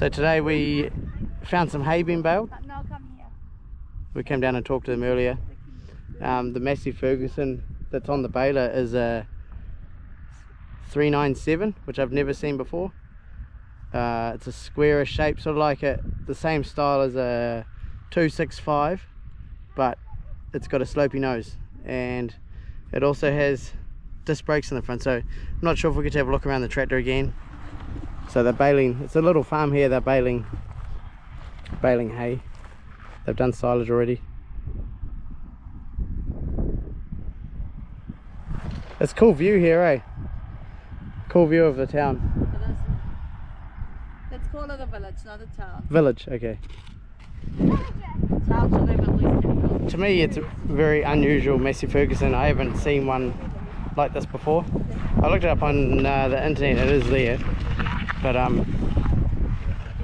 So today we found some hay being baled. No, come here. We came down and talked to them earlier. The Massey Ferguson that's on the baler is a 397, which I've never seen before. It's a squarish shape, sort of like the same style as a 265, but it's got a slopey nose, and it also has disc brakes in the front. So I'm not sure if we could have a look around the tractor again. So they're baling, it's a little farm here, they're baling hay. They've done silage already. It's a cool view here, eh? Cool view of the town. Let's call it a village, not a town. Village, okay. Town should have at least 10 buildings. To me it's a very unusual Massey Ferguson. I haven't seen one like this before. I looked it up on the internet, it is there. But Do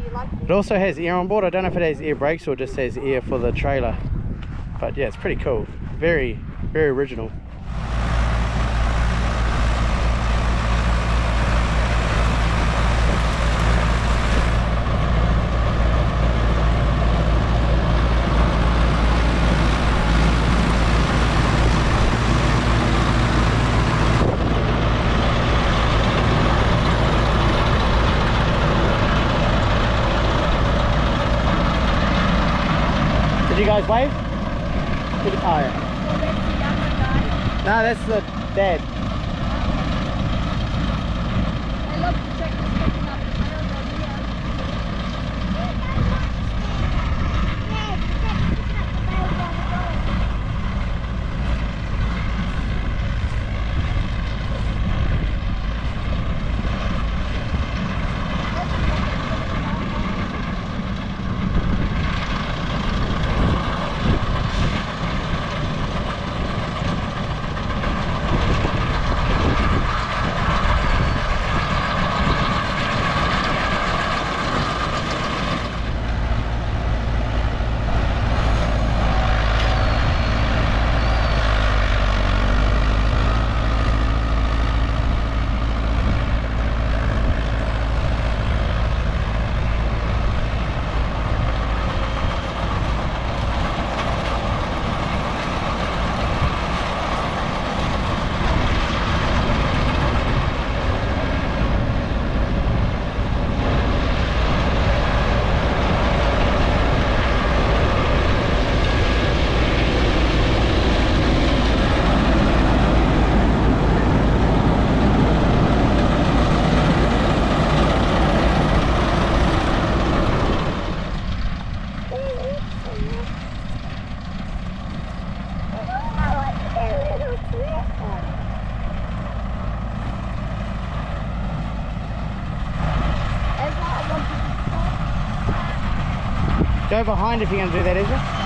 you like it also has air on board. I don't know if it has air brakes or just has air for the trailer. But yeah, it's pretty cool. Very, very original. Did you guys wave? Oh yeah. Oh, that's the younger guy. No, that's the dad. I love to check this picking up the trail down Go behind if you're going to do that, is it?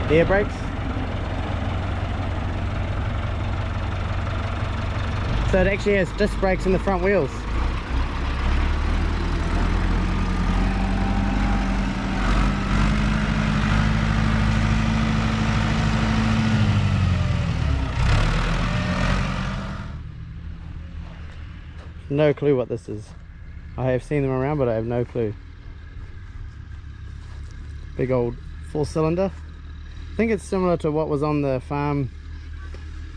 Air brakes. So it actually has disc brakes in the front wheels. No clue what this is. I have seen them around, but I have no clue. Big old 4-cylinder. I think it's similar to what was on the farm,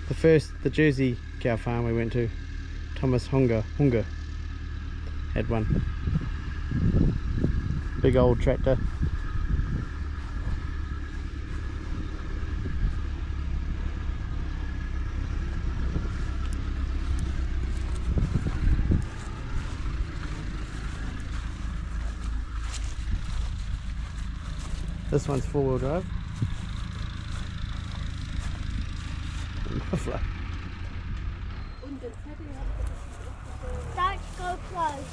the Jersey cow farm we went to. Thomas Hunger had one. Big old tractor. This one's 4-wheel drive. Muffler. Don't go close.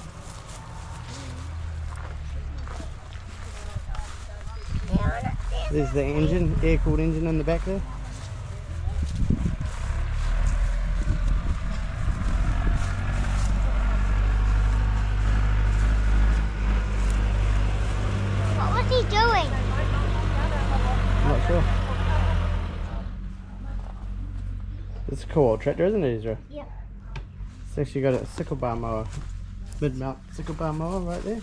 There's the engine, air-cooled engine in the back there. What was he doing? Not sure. It's a cool old tractor, isn't it, Ezra? Yep. It's actually got a sickle bar mower, mid-mount sickle bar mower right there.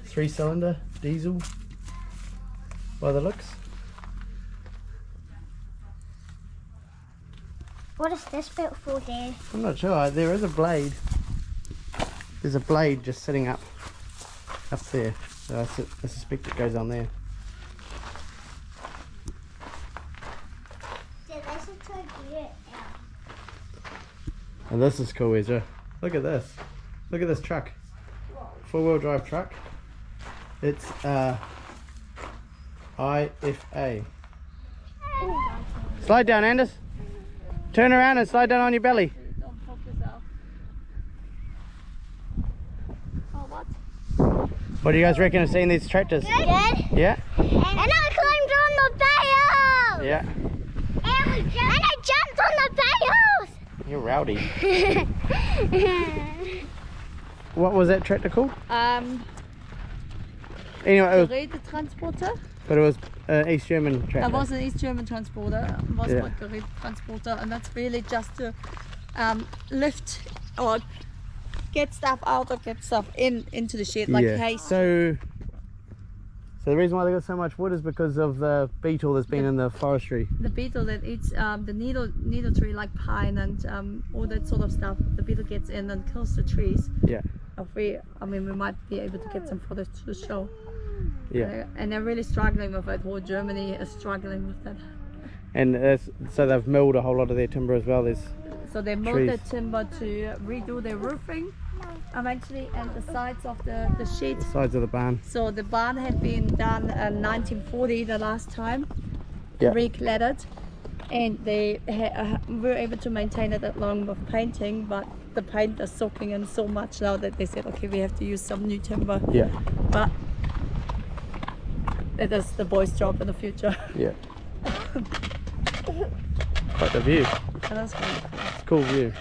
3-cylinder diesel by the looks. What is this built for, Dad? I'm not sure. There is a blade. There's a blade just sitting up there. So I suspect it goes on there. Dad, I should try to get it out. And this is cool, Ezra. Look at this. Look at this truck. 4-wheel drive truck. It's IFA. Slide down, Anders. Turn around and slide down on your belly. Don't focus out. Oh, what? What do you guys reckon of seeing these tractors? Good. Yeah? And I climbed on the bales. Yeah. And I jumped on the bales. You're rowdy. What was that tractor called? Anyway, Gerätetransporter. but it was East German tractor. That was an East German transporter. Was Yeah. called Gerätetransporter, and that's really just to lift or get stuff out or get stuff into the shed, like hay. So the reason why they got so much wood is because of the beetle that's been in the forestry. The beetle that eats the needle tree, like pine and all that sort of stuff. The beetle gets in and kills the trees. Yeah. We might be able to get some footage to show. Yeah. And they're really struggling with it. Whole Germany is struggling with that. And so they've milled a whole lot of their timber as well. So they milled the trees. timber to redo their roofing eventually, and the sides of the shed. Sides of the barn. So the barn had been done in 1940 the last time, Yeah. recladded, and they were able to maintain it that long with painting, but the paint is soaking in so much now that they said, okay, we have to use some new timber. Yeah. But it is the boys' job in the future. Yeah. Quite the view. And that's really cool. Cool view.